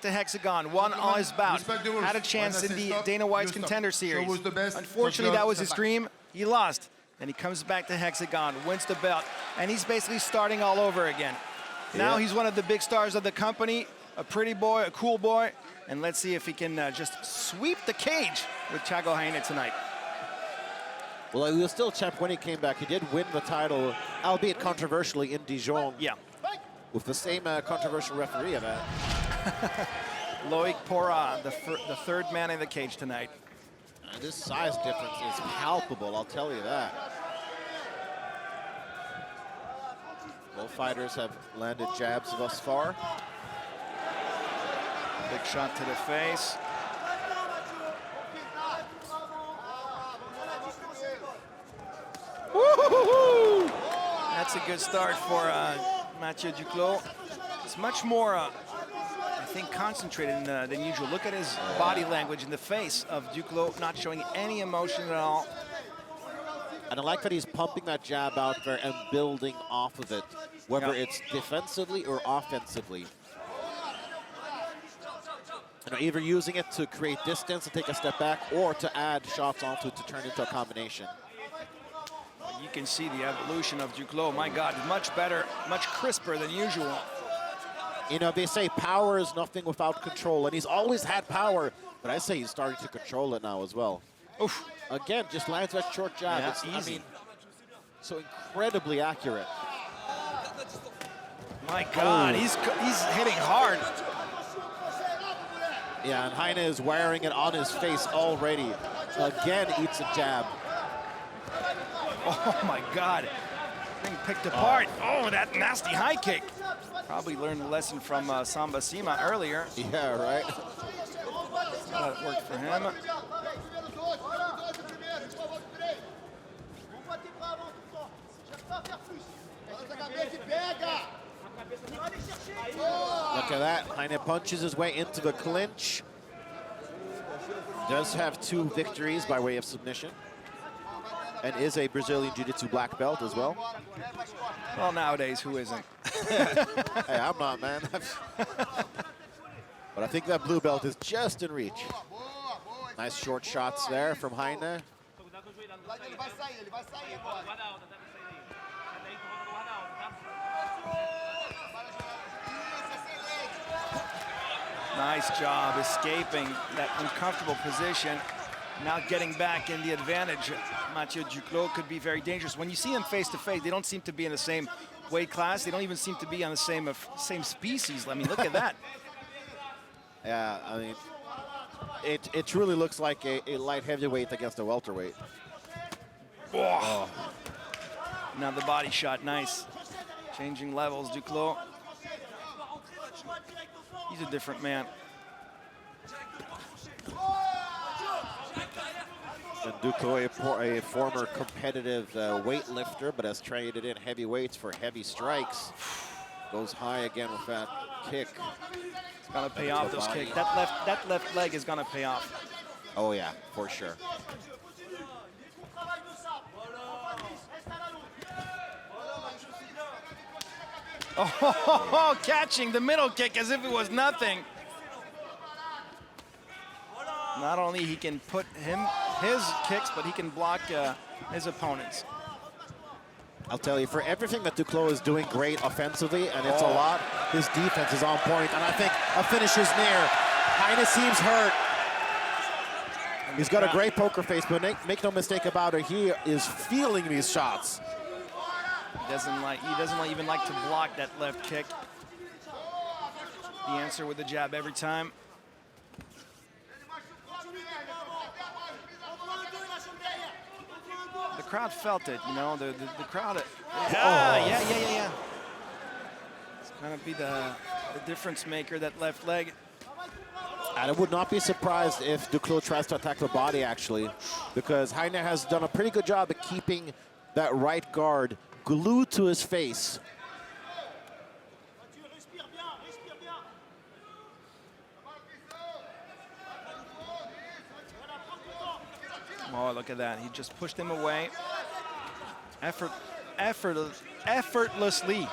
to Hexagone, won all his bout, had a chance in the Dana White's Contender Series. Unfortunately, that was his dream. He lost. Then he comes back to Hexagone, wins the belt, and he's basically starting all over again. Now he's one of the big stars of the company, a pretty boy, a cool boy, and let's see if he can just sweep the cage with Thiago Hayne tonight. Well, he was still champ when he came back. He did win the title, albeit controversially, in Dijon. Yeah. With the same controversial referee of that. Loic Pora, the third man in the cage tonight. And this size difference is palpable, I'll tell you that. Both fighters have landed jabs thus far. Big shot to the face. Woo-hoo-hoo-hoo! That's a good start for Matthieu Duclos. It's much more, I think, concentrated than usual. Look at his body language in the face of Duclos, not showing any emotion at all. And I like that he's pumping that jab out there and building off of it, whether it's defensively or offensively. You know, either using it to create distance and take a step back, or to add shots onto it to turn into a combination. You can see the evolution of Duclos. My God, much better, much crisper than usual. You know, they say power is nothing without control, and he's always had power, but I say he's starting to control it now as well. Oof. Again, just lands that short jab. Yeah, it's easy. I mean, so incredibly accurate. My God, he's hitting hard. Yeah, and Hayne is wearing it on his face already. Again, eats a jab. Oh my God, being picked apart. Oh, that nasty high kick. Probably learned a lesson from Samba Sima earlier. Yeah, right. That worked for him. Look at that. Hayne punches his way into the clinch. Does have 2 victories by way of submission. And is a Brazilian Jiu-Jitsu black belt as well. Well, nowadays, who isn't? Hey, I'm not, man. But I think that blue belt is just in reach. Nice short shots there from Hayne. Nice job escaping that uncomfortable position. Now getting back in the advantage. Matthieu Duclos could be very dangerous. When you see them face to face, they don't seem to be in the same weight class. They don't even seem to be on the same species. I mean, look at that. Yeah, I mean, it truly looks like a light heavyweight against a welterweight. Oh. Now the body shot, nice. Changing levels, Duclos. He's a different man. And Duclos, a former competitive weightlifter, but has traded in heavyweights for heavy strikes. Goes high again with that kick. It's gonna pay off those kicks. That left leg is gonna pay off. Oh yeah, for sure. Oh, catching the middle kick as if it was nothing. Not only he can put his kicks, but he can block his opponents. I'll tell you, for everything that Duclos is doing great offensively, and it's a lot, his defense is on point, and I think a finish is near. Hayne seems hurt. He's got a great poker face, but make no mistake about it, he is feeling these shots. He doesn't even like to block that left kick. The answer with the jab every time. The crowd felt it, you know, the crowd. Yeah. It's gonna be the difference maker, that left leg. And I would not be surprised if Duclos tries to attack the body, actually, because Hayne has done a pretty good job at keeping that right guard glued to his face. Oh, look at that. He just pushed him away. Effortlessly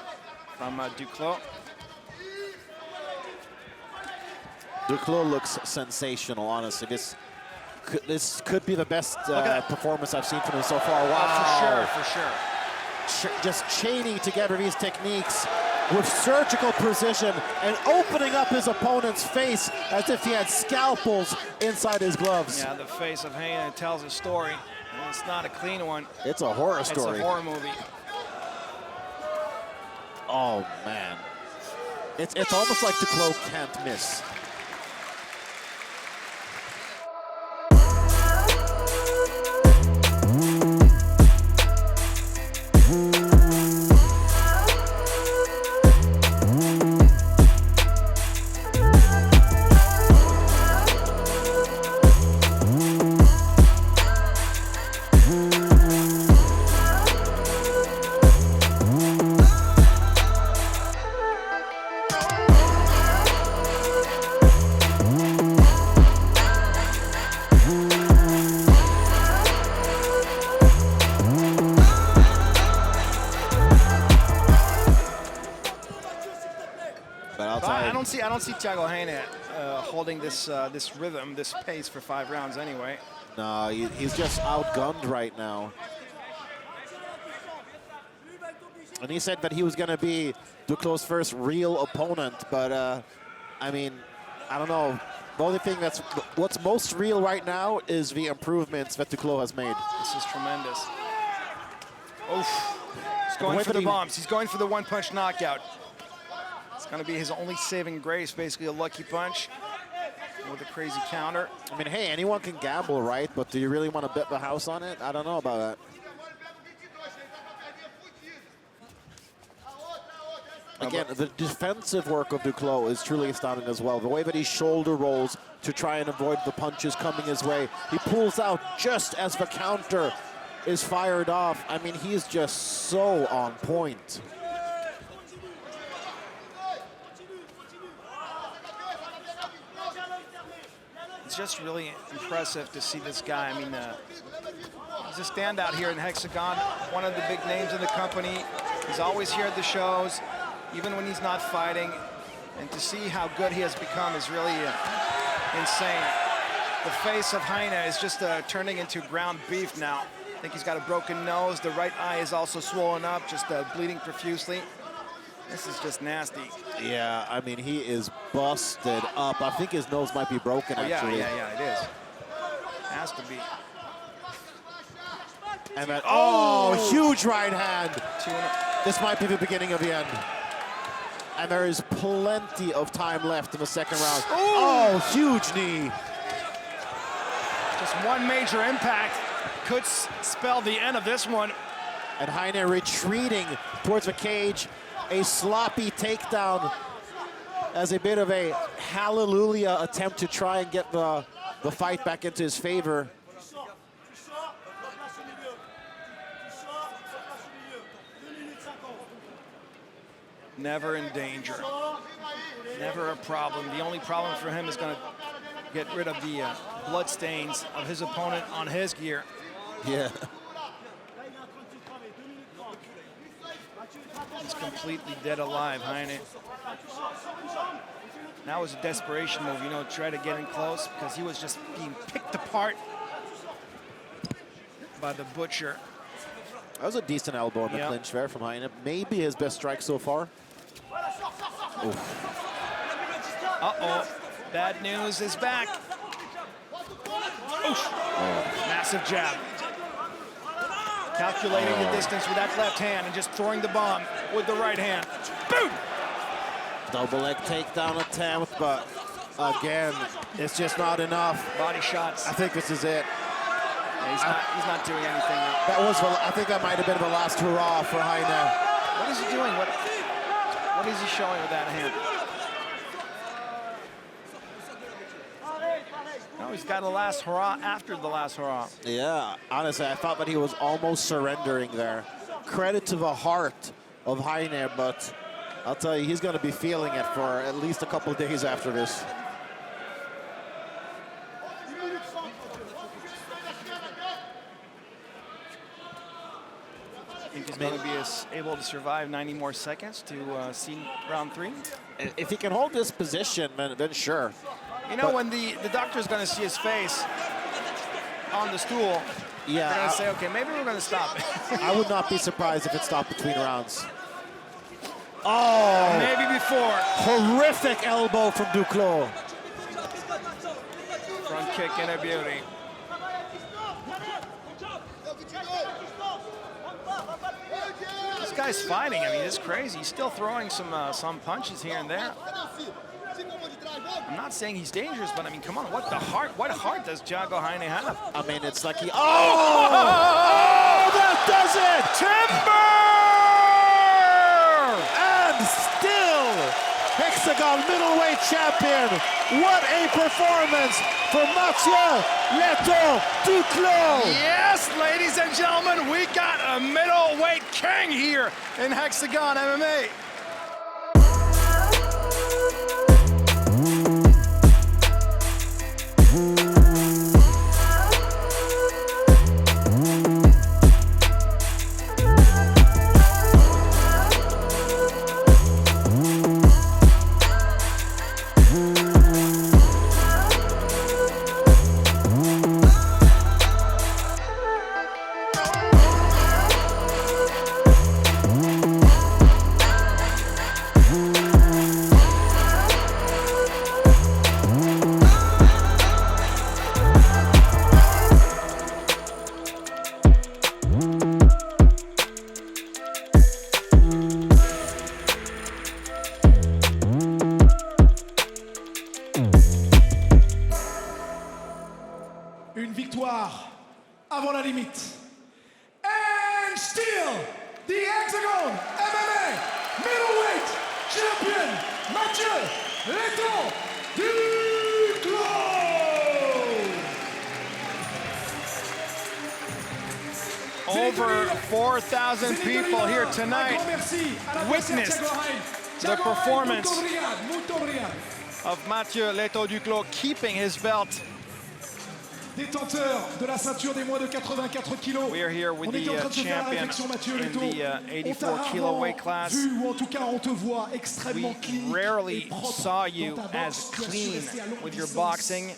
from Duclos. Duclos looks sensational, honestly. This could be the best performance I've seen from him so far. Wow. For sure. Just chaining together these techniques with surgical precision and opening up his opponent's face as if he had scalpels inside his gloves. Yeah, the face of Hayne tells a story, and it's not a clean one. It's a horror story. It's a horror movie. Oh, man. It's almost like Duclos can't miss. I don't see Thiago Hayne holding this this rhythm, this pace for 5 rounds anyway. No, he's just outgunned right now. And he said that he was going to be Duclos' first real opponent, but I mean, I don't know. The only thing what's most real right now is the improvements that Duclos has made. This is tremendous. Oof. He's going for the bombs. He's going for the one-punch knockout. It's going to be his only saving grace, basically a lucky punch with a crazy counter. I mean, hey, anyone can gamble, right? But do you really want to bet the house on it? I don't know about that. Again, the defensive work of Duclos is truly astounding as well. The way that he shoulder rolls to try and avoid the punches coming his way. He pulls out just as the counter is fired off. I mean, he's just so on point. It's just really impressive to see this guy. I mean, he's a standout here in Hexagon, one of the big names in the company. He's always here at the shows, even when he's not fighting. And to see how good he has become is really insane. The face of Hayne is just turning into ground beef now. I think he's got a broken nose. The right eye is also swollen up, just bleeding profusely. This is just nasty. Yeah, I mean, he is busted up. I think his nose might be broken, actually. Yeah, it is. Has to be. And that, huge right hand. This might be the beginning of the end. And there is plenty of time left in the second round. Oh, huge knee. Just one major impact could spell the end of this one. And Hayne retreating towards the cage. A sloppy takedown as a bit of a hallelujah attempt to try and get the fight back into his favor. Never in danger. Never a problem. The only problem for him is going to get rid of the blood stains of his opponent on his gear. Yeah. He's completely dead alive, Hayne. That was a desperation move, you know, try to get in close because he was just being picked apart by the butcher. That was a decent elbow in the clinch there from Hayne. Maybe his best strike so far. Oof. Uh-oh, bad news is back. Oof. Massive jab. Calculating the distance with that left hand and just throwing the bomb with the right hand. Boom! Double leg takedown attempt, but again, it's just not enough. Body shots. I think this is it. Yeah, he's not doing anything now. That was, I think that might have been the last hurrah for Hayne. What is he doing? What is he showing with that hand? No, he's got a last hurrah after the last hurrah. Yeah, honestly, I thought that he was almost surrendering there. Credit to the heart of Hayne, but I'll tell you, he's going to be feeling it for at least a couple of days after this. Think he's going to be able to survive 90 more seconds to see round 3? If he can hold this position, then sure. You know, when the doctor's going to see his face on the stool, yeah, they're going to say, okay, maybe we're going to stop. I would not be surprised if it stopped between rounds. Oh! Maybe before. Horrific elbow from Duclos. Front kick in a beauty. This guy's fighting. I mean, it's crazy. He's still throwing some punches here and there. I'm not saying he's dangerous, but I mean, come on, what heart does Thiago Hayne have? I mean, it's like he... Oh, that does it! Timber! And still, Hexagon middleweight champion. What a performance for Matthieu Letho Duclos! Yes, ladies and gentlemen, we got a middleweight king here in Hexagon MMA. Une victoire avant la limite. And still, the HEXAGONE MMA middleweight champion, Matthieu Letho Duclos! Over 4,000 people here tonight witnessed the performance of Matthieu Letho Duclos keeping his belt. Détenteur de la ceinture des moins de 84 kilos. We are here with the champion in the 84 kilo weight class. We rarely saw you as clean with your boxing.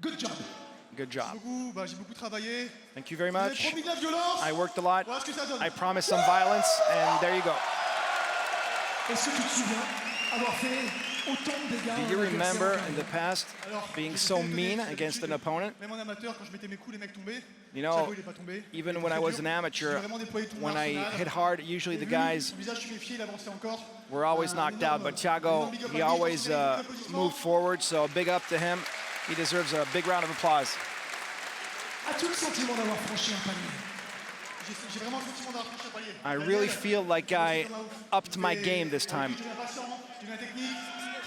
Good job. Good job. J'ai beaucoup travaillé. Thank you very much. Promis de la violence. I worked a lot. Voilà ce que ça donne. I promised some violence, and there you go. Est-ce que tu te souviens avoir fait autant de dégâts? Do you remember in the past being so mean against an opponent? Même en amateur, quand je mettais mes coups, les mecs tombaient. You know, even when I was an amateur, when I hit hard, usually the guys were always knocked out. But Thiago, he always moved forward, so big up to him. He deserves a big round of applause. As-tu le sentiment d'avoir franchi un palier? J'ai vraiment le sentiment d'avoir franchi un palier. I really feel like I upped my game this time.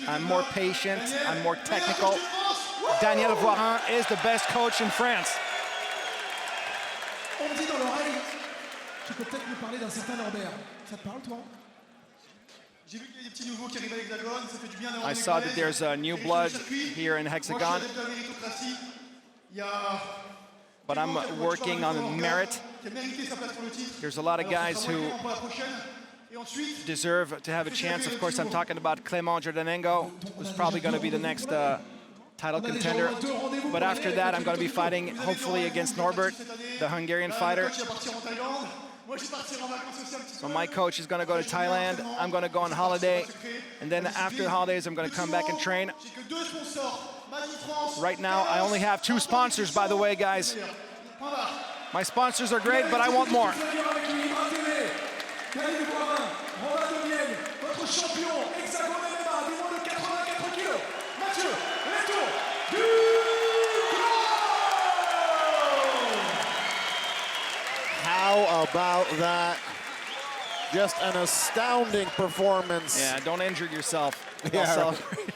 I'm more patient, I'm more technical. Daniel Voir is the best coach in France. On me dit dans l'oreille, tu peux peut-être me parler d'un certain Norbert. Ça te parle, toi? J'ai vu qu'il y a des petits nouveaux qui arrivent à l'Hexagone, ça fait du bien d'avoir I des saw that collègues. there's a new blood here in Hexagon, but I'm working on merit. There's a lot of guys who deserve to have a chance. Of course, I'm talking about Clément Jordanengo, who's probably going to be the next title contender. But after that, I'm going to be fighting, hopefully, against Norbert, the Hungarian fighter. So my coach is going to go to Thailand. I'm going to go on holiday. And then after the holidays, I'm going to come back and train. Right now, I only have 2 sponsors, by the way, guys. My sponsors are great, but I want more. How about that? Just an astounding performance. Yeah, don't injure yourself. Yeah. I'll celebrate.